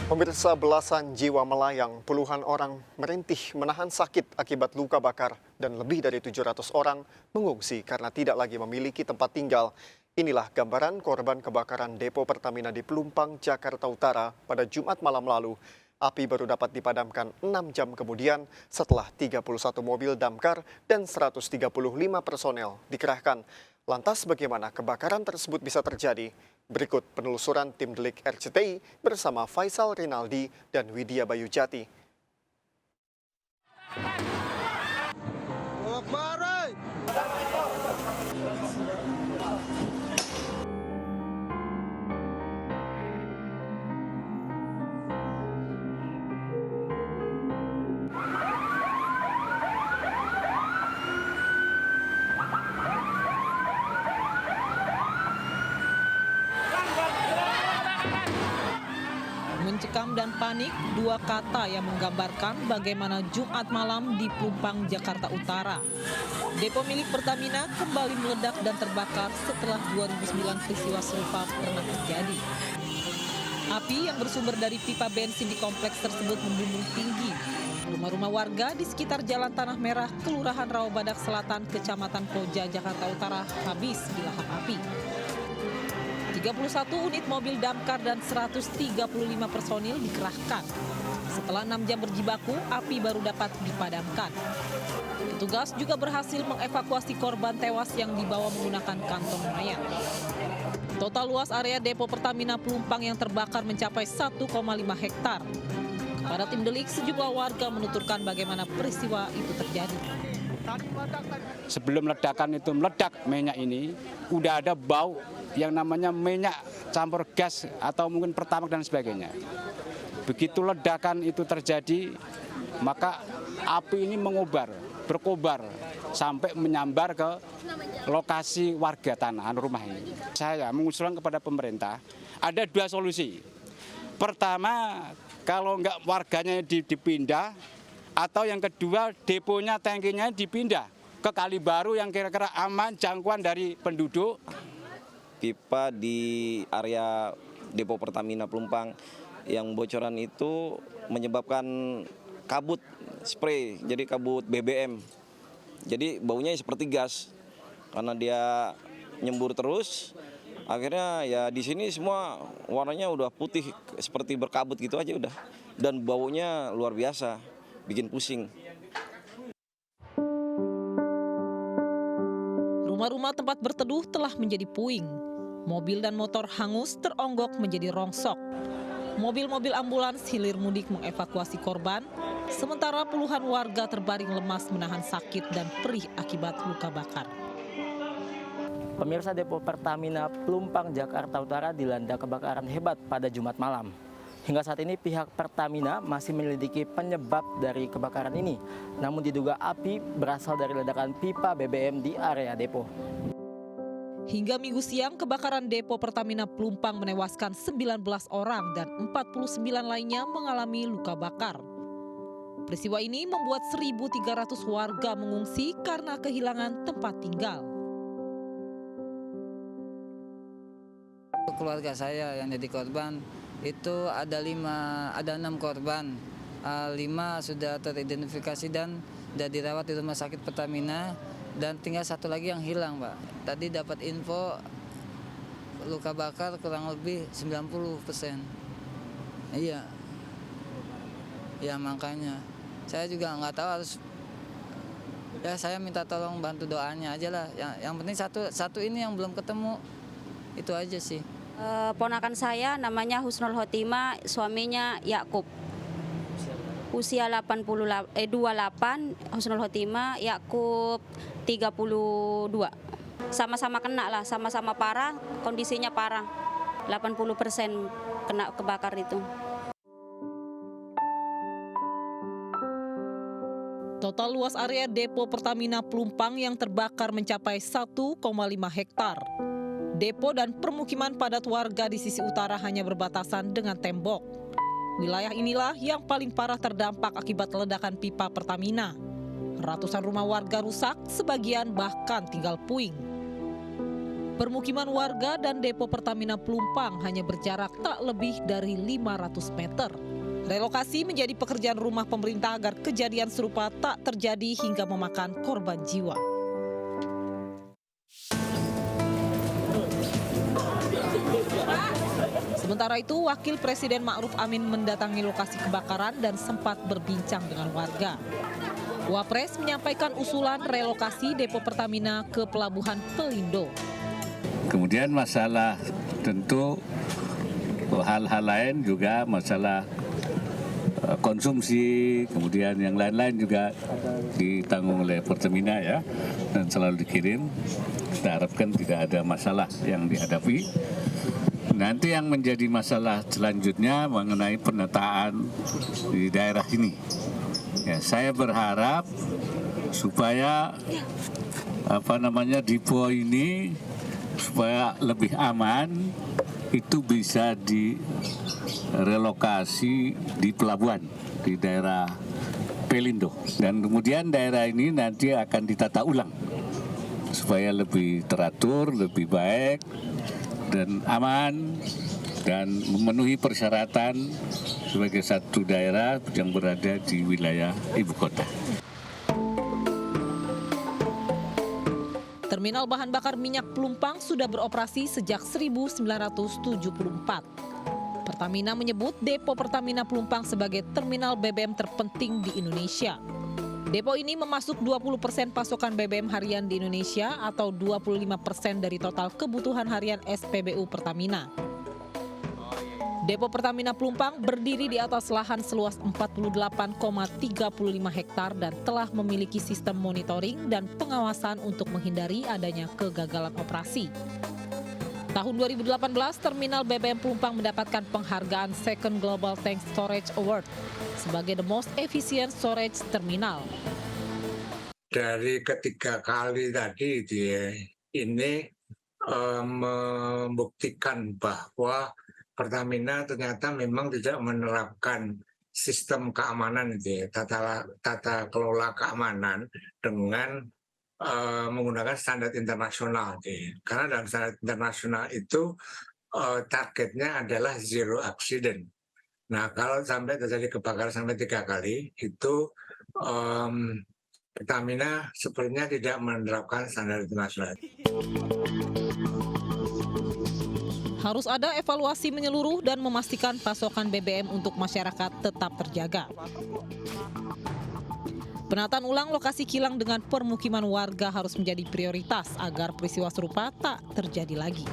Pemirsa, belasan jiwa melayang, puluhan orang merintih menahan sakit akibat luka bakar dan lebih dari 700 orang mengungsi karena tidak lagi memiliki tempat tinggal. Inilah gambaran korban kebakaran depo Pertamina di Pelumpang, Jakarta Utara pada Jumat malam lalu. Api baru dapat dipadamkan 6 jam kemudian setelah 31 mobil damkar dan 135 personel dikerahkan. Lantas bagaimana kebakaran tersebut bisa terjadi? Berikut penelusuran tim Delik RCTI bersama Faisal Rinaldi dan Widya Bayujati. Mencekam dan panik, dua kata yang menggambarkan bagaimana Jumat malam di Pelumpang, Jakarta Utara. Depo milik Pertamina kembali meledak dan terbakar setelah 2009 peristiwa serupa pernah terjadi. Api yang bersumber dari pipa bensin di kompleks tersebut membumbung tinggi. Rumah-rumah warga di sekitar Jalan Tanah Merah, Kelurahan Rawabadak Selatan, Kecamatan Koja, Jakarta Utara habis dilahap api. 31 unit mobil damkar dan 135 personil dikerahkan. Setelah 6 jam berjibaku, api baru dapat dipadamkan. Petugas juga berhasil mengevakuasi korban tewas yang dibawa menggunakan kantong mayat. Total luas area depo Pertamina Pelumpang yang terbakar mencapai 1,5 hektar. Kepada tim Delik, sejumlah warga menuturkan bagaimana peristiwa itu terjadi. Sebelum ledakan itu meledak minyak ini, udah ada bau yang namanya minyak campur gas atau mungkin pertamax dan sebagainya. Begitu ledakan itu terjadi, maka api ini berkobar sampai menyambar ke lokasi warga tanah rumah ini. Saya mengusulkan kepada pemerintah, ada dua solusi. Pertama, kalau enggak warganya dipindah, atau yang kedua deponya, tangkinya dipindah ke kali baru yang kira-kira aman jangkauan dari penduduk. Pipa di area depo Pertamina Pelumpang yang bocoran itu menyebabkan kabut spray, jadi kabut BBM. Jadi baunya seperti gas karena dia nyembur terus. Akhirnya ya di sini semua warnanya udah putih seperti berkabut gitu aja udah. Dan baunya luar biasa, bikin pusing. Rumah-rumah tempat berteduh telah menjadi puing. Mobil dan motor hangus teronggok menjadi rongsok. Mobil-mobil ambulans hilir mudik mengevakuasi korban, sementara puluhan warga terbaring lemas menahan sakit dan perih akibat luka bakar. Pemirsa, depo Pertamina Pelumpang, Jakarta Utara dilanda kebakaran hebat pada Jumat malam. Hingga saat ini pihak Pertamina masih menyelidiki penyebab dari kebakaran ini. Namun diduga api berasal dari ledakan pipa BBM di area depo. Hingga Minggu siang, kebakaran depo Pertamina Pelumpang menewaskan 19 orang dan 49 lainnya mengalami luka bakar. Peristiwa ini membuat 1.300 warga mengungsi karena kehilangan tempat tinggal. Keluarga saya yang jadi korban itu ada 6 korban. 5 sudah teridentifikasi dan sudah dirawat di rumah sakit Pertamina. Dan tinggal 1 lagi yang hilang, Pak. Tadi dapat info luka bakar kurang lebih 90%. Iya. Ya makanya. Saya juga nggak tahu harus. Ya saya minta tolong bantu doanya aja lah. Yang penting satu ini yang belum ketemu. Itu aja sih. Ponakan saya namanya Husnul Khotimah, suaminya Yakub. Usia 28, Husnul Khotimah, Yakub 32. Sama-sama kena lah, sama-sama parah, kondisinya parah. 80% kena kebakar itu. Total luas area depo Pertamina Pelumpang yang terbakar mencapai 1,5 hektar. Depo dan permukiman padat warga di sisi utara hanya berbatasan dengan tembok. Wilayah inilah yang paling parah terdampak akibat ledakan pipa Pertamina. Ratusan rumah warga rusak, sebagian bahkan tinggal puing. Permukiman warga dan depo Pertamina Pelumpang hanya berjarak tak lebih dari 500 meter. Relokasi menjadi pekerjaan rumah pemerintah agar kejadian serupa tak terjadi hingga memakan korban jiwa. Sementara itu, Wakil Presiden Ma'ruf Amin mendatangi lokasi kebakaran dan sempat berbincang dengan warga. Wapres menyampaikan usulan relokasi depo Pertamina ke Pelabuhan Pelindo. Kemudian masalah tentu hal-hal lain juga masalah konsumsi, kemudian yang lain-lain juga ditanggung oleh Pertamina ya, dan selalu dikirim. Kita harapkan tidak ada masalah yang dihadapi. Nanti yang menjadi masalah selanjutnya mengenai penataan di daerah ini. Ya, saya berharap supaya depo ini supaya lebih aman itu bisa direlokasi di pelabuhan di daerah Pelindo, dan kemudian daerah ini nanti akan ditata ulang supaya lebih teratur, lebih baik dan aman dan memenuhi persyaratan sebagai satu daerah yang berada di wilayah ibu kota. Terminal bahan bakar minyak Pelumpang sudah beroperasi sejak 1974. Pertamina menyebut depo Pertamina Pelumpang sebagai terminal BBM terpenting di Indonesia. Depo ini memasuk 20% pasokan BBM harian di Indonesia atau 25% dari total kebutuhan harian SPBU Pertamina. Depo Pertamina Pelumpang berdiri di atas lahan seluas 48,35 hektar dan telah memiliki sistem monitoring dan pengawasan untuk menghindari adanya kegagalan operasi. Tahun 2018, Terminal BBM Pelumpang mendapatkan penghargaan Second Global Tank Storage Award sebagai the most efficient storage terminal. Dari ketiga kali tadi ini membuktikan bahwa Pertamina ternyata memang tidak menerapkan sistem keamanan tata kelola keamanan dengan menggunakan standar internasional. Karena dalam standar internasional itu targetnya adalah zero accident. Nah, kalau sampai terjadi kebakaran sampai 3 kali, itu Pertamina sepertinya tidak menerapkan standar internasional. Harus ada evaluasi menyeluruh dan memastikan pasokan BBM untuk masyarakat tetap terjaga. Penataan ulang lokasi kilang dengan permukiman warga harus menjadi prioritas agar peristiwa serupa tak terjadi lagi.